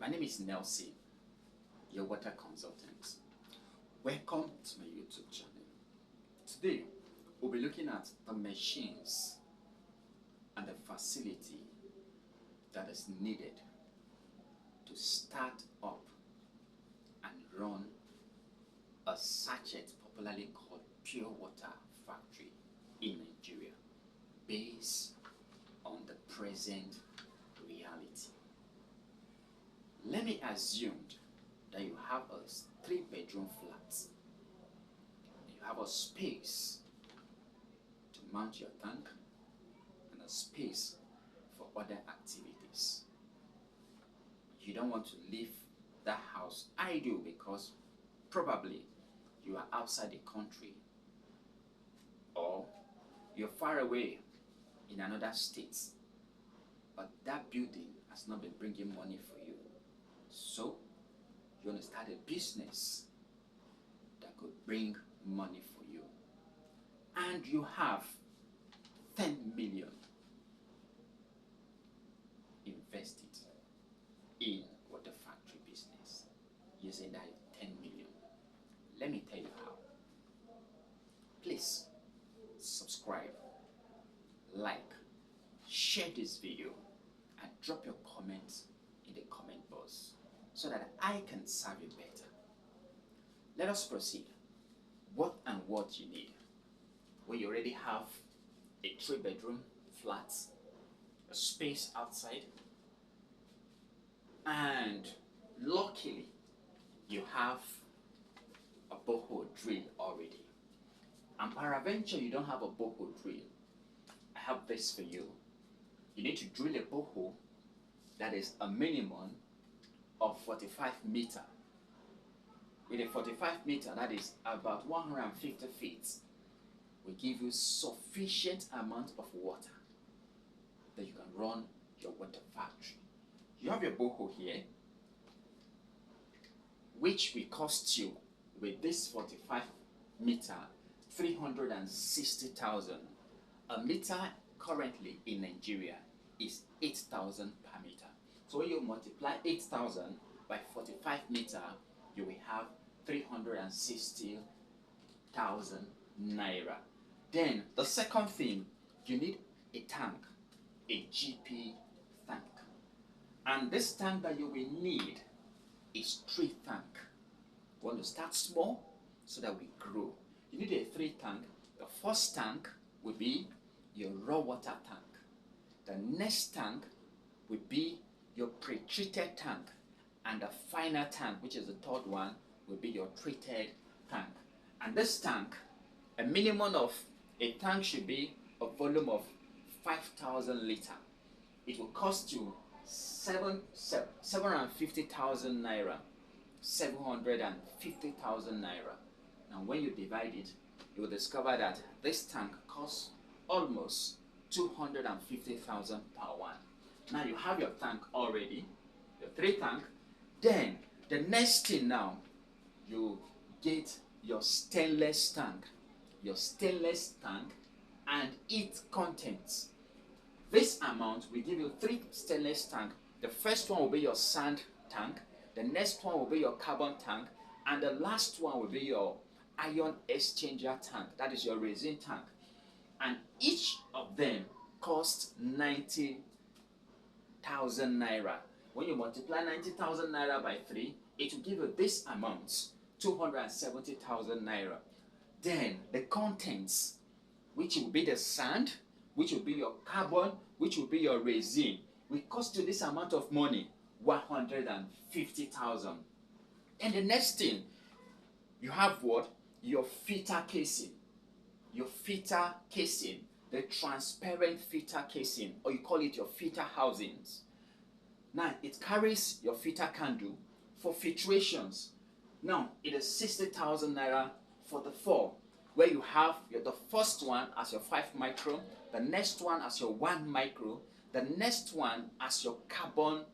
My name is Nelson, your water consultant. Welcome to my YouTube channel. Today, we'll be looking at the machines and the facility that is needed to start up and run a sachet popularly called pure water factory in Nigeria based on the present reality. Let me assume that you have a 3-bedroom flat. You have a space to mount your tank and a space for other activities. You don't want to leave that house idle because probably you are outside the country or you're far away in another state, but that building has not been bringing money for you. So you want to start a business that could bring money for you, and you have 10 million invested in water factory business. You say that 10 million. Let me tell you how. Please subscribe, like, share this video, and drop your comments in the comment box so that I can serve you better. Let us proceed. What and what you need? Well, you already have a 3-bedroom flat, a space outside, and luckily you have a borehole drill already. And peradventure you don't have a borehole drill, I have this for you. You need to drill a borehole that is a minimum of 45 meters. With a 45 meter, that is about 150 feet, will give you sufficient amount of water that you can run your water factory. You have your borehole here, which will cost you, with this 45 meter, 360,000. A meter currently in Nigeria is 8,000 per meter. So when you multiply 8,000 by 45 meter, you will have 360,000 naira. Then the second thing, you need a tank, a GP tank. And this tank that you will need is 3 tanks. We want to start small so that we grow. You need a 3 tank. The first tank will be your raw water tank. The next tank will be your pre-treated tank. And the final tank, which is the third one, will be your treated tank. And this tank, a minimum of a tank should be a volume of 5,000 liters. It will cost you 750,000 naira. 750,000 naira. And when you divide it, you will discover that this tank costs almost 250,000 per one. Now you have your tank already, your 3 tank. Then the next thing now, you get your stainless tank. Your stainless tank and its contents. This amount will give you 3 stainless tanks. The first one will be your sand tank. The next one will be your carbon tank. And the last one will be your ion exchanger tank. That is your resin tank. And each of them costs 90,000 naira. When you multiply 90,000 naira by 3, it will give you this amount, 270,000 naira. Then the contents, which will be the sand, which will be your carbon, which will be your resin, will cost you this amount of money, 150,000. And the next thing, you have what? Your filter casing. Your filter casing, the transparent filter casing, or you call it your filter housings. Now, it carries your filter candle for filtrations. Now, it is 60,000 naira for the 4, where you have the first one as your 5 micro, the next one as your 1 micro, the next one as your carbon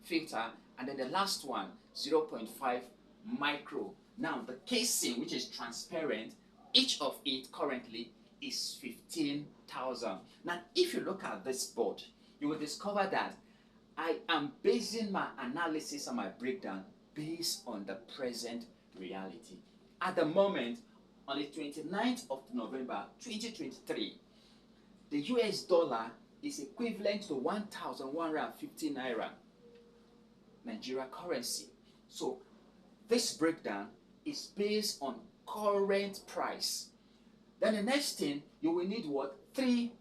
filter, and then the last one 0.5 micro. Now the casing, which is transparent, each of it currently is 15,000. Now if you look at this board, you will discover that I am basing my analysis and my breakdown based on the present reality. At the moment, on the 29th of November 2023, the US dollar is equivalent to 1,150 naira Nigeria currency. So this breakdown is based on current price. Then the next thing, you will need what? 3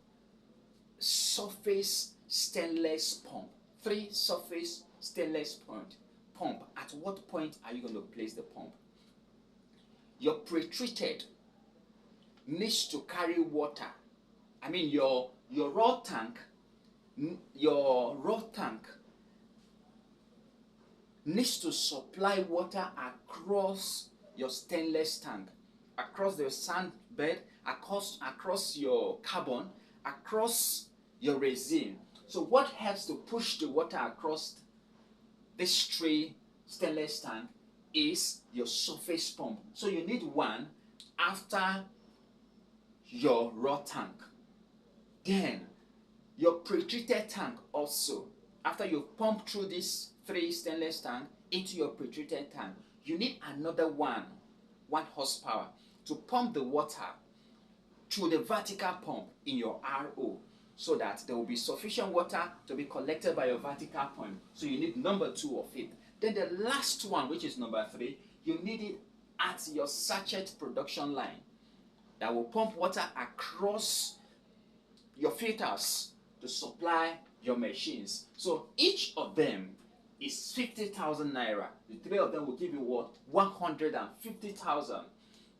surface stainless pump. 3 surface stainless pump. At what point are you going to place the pump? Your pre-treated needs to carry water. I mean your raw tank needs to supply water across your stainless tank, across the sand bed, across your carbon, across your resin. So what helps to push the water across this 3 stainless tank is your surface pump. So you need one after your raw tank. Then your pre-treated tank also. After you've pumped through this 3 stainless tank into your pre-treated tank, you need another 1 horsepower to pump the water through the vertical pump in your RO, so that there will be sufficient water to be collected by your vertical pump. So you need number 2 of it. Then the last one, which is number 3, you need it at your sachet production line that will pump water across your filters to supply your machines. So each of them is 50,000 naira. The 3 of them will give you what? 150,000.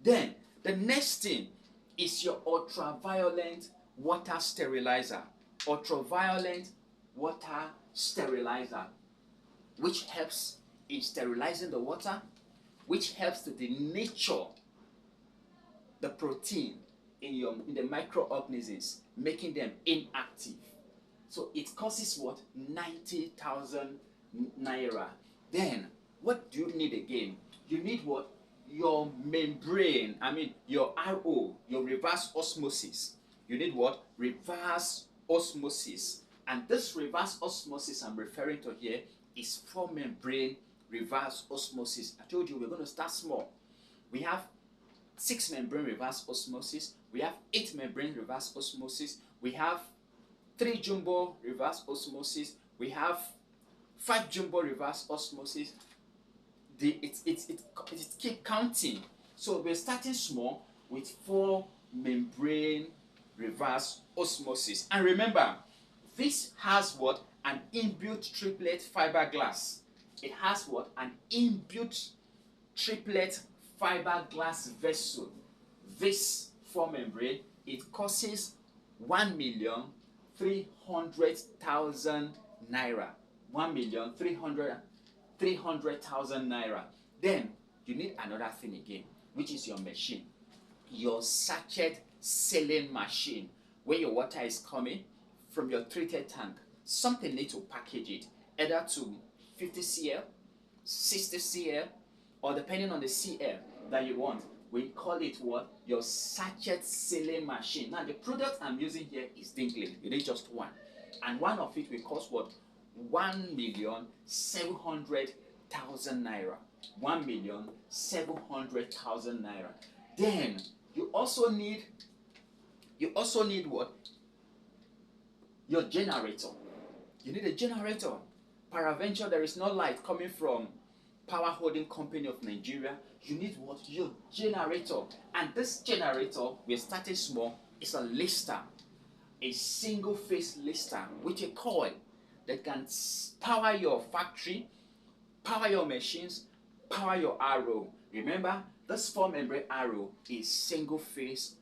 Then the next thing is your ultraviolet water sterilizer. Ultraviolet water sterilizer, which helps in sterilizing the water, which helps to denature the protein in the microorganisms, making them inactive. So it costs what? 90,000 naira. Then what do you need again? You need what? Your membrane, your RO, your reverse osmosis. You need what? Reverse osmosis. And this reverse osmosis I'm referring to here is 4 membrane reverse osmosis. I told you we're going to start small. We have 6 membrane reverse osmosis. We have 8 membrane reverse osmosis. We have 3 jumbo reverse osmosis. We have 5 jumbo reverse osmosis. It keep counting. So we're starting small with 4 membrane reverse osmosis. And remember, this has what? An inbuilt triplet fiberglass. It has what? An inbuilt triplet fiberglass vessel. This 4 membrane, it costs 1,300,000 naira. 1,300,000 naira. Then you need another thing again, which is your machine, your sachet sealing machine, where your water is coming from your treated tank. Something needs to package it, either to 50 cl, 60 cl, or depending on the cl that you want. We call it what? Your sachet sealing machine. Now the product I'm using here is Dinkley. You need just one. And one of it will cost what? 1,700,000 naira. 1,700,000 naira. Then you also need what? Your generator. You need a generator. Peradventure there is no light coming from Power Holding Company of Nigeria. You need what? Your generator. And this generator, we're starting small, is a lister, a single phase lister with a coil that can power your factory, power your machines, power your RO. Remember, this 4 membrane RO is single phase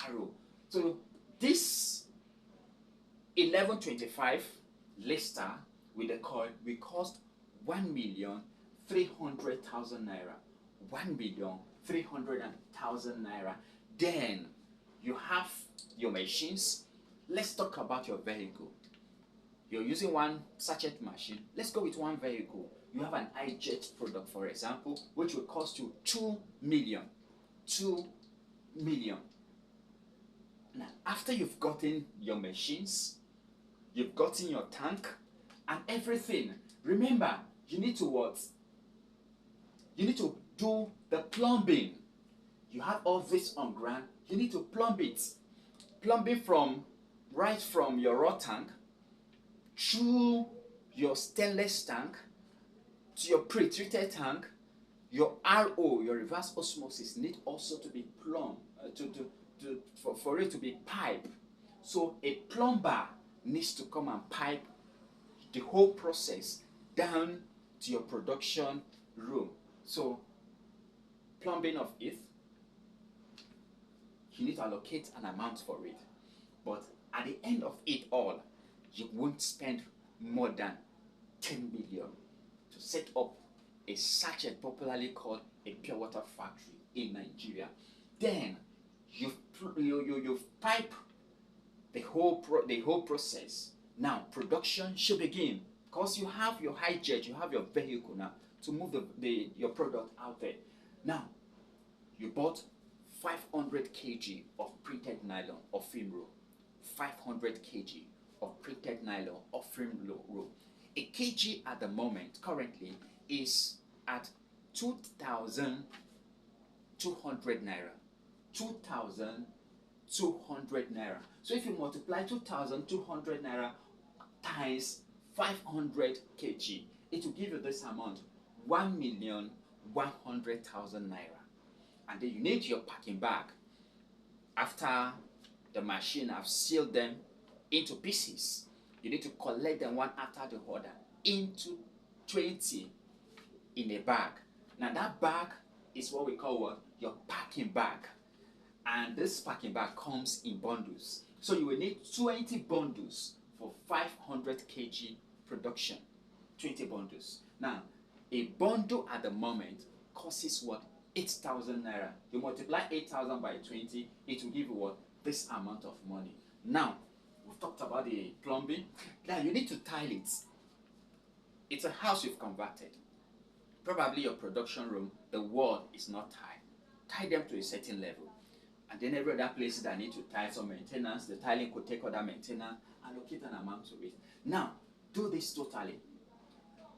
RO. So this 1125 lister with the coil will cost 1,300,000 naira. 1,300,000 naira. Then you have your machines. Let's talk about your vehicle. You're using one sachet machine. Let's go with one vehicle. You have an iJet product, for example, which will cost you 2 million. 2 million. Now, after you've gotten your machines, you've gotten your tank, and everything. Remember, you need to what? You need to do the plumbing. You have all this on ground, you need to plumb it. Plumbing from right from your raw tank through your stainless tank to your pre-treated tank. Your RO, your reverse osmosis, need also to be plumbed for it to be piped. So a plumber needs to come and pipe the whole process down to your production room. So plumbing of it, you need to allocate an amount for it. But at the end of it all, you won't spend more than 10 million to set up a sachet popularly called a pure water factory in Nigeria. Then you pipe the whole process. Now production should begin, because you have your high jet, you have your vehicle now to move your product out there. Now you bought 500 kg of printed nylon or film roll, 500 kg of printed nylon or film roll. A kg at the moment currently is at 2,200 naira. 2,200 naira. So if you multiply 2,200 naira times 500 kg, it will give you this amount, 1,100,000 naira. And then you need your packing bag. After the machine have sealed them into pieces, you need to collect them one after the other into 20 in a bag. Now that bag is what we call what? Your packing bag. And this packing bag comes in bundles. So you will need 20 bundles for 500 kg production. 20 bundles. Now, a bundle at the moment costs what? 8,000 naira. You multiply 8,000 by 20, it will give you what? This amount of money. Now, we've talked about the plumbing. Now you need to tile it. It's a house you've converted. Probably your production room, the wall is not tiled. Tie them to a certain level. And then every other place that need to tile some maintenance, the tiling could take other maintenance, allocate an amount to it. Now, do this totally.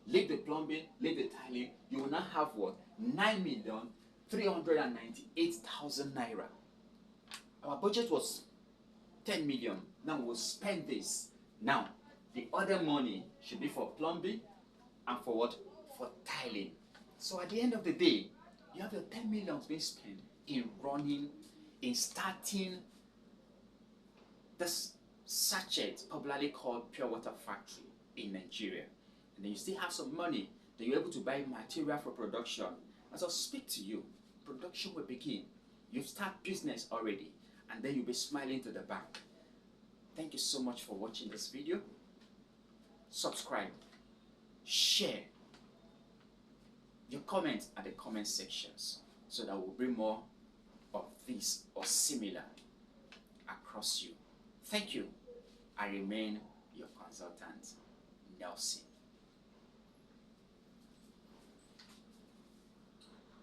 Leave the plumbing, leave the tiling, you will now have what? 9,398,000 naira. Our budget was 10 million. Now we'll spend this. Now, the other money should be for plumbing and for what? For tiling. So at the end of the day, you have your 10 million being spent in running, in starting this sachet, popularly called pure water factory in Nigeria. And then you still have some money that you're able to buy material for production. As I speak to you, production will begin. You start business already, and then you'll be smiling to the bank. Thank you so much for watching this video. Subscribe, share your comments at the comment sections so that we'll bring more of this or similar across you. Thank you. I remain your consultant, Nelson.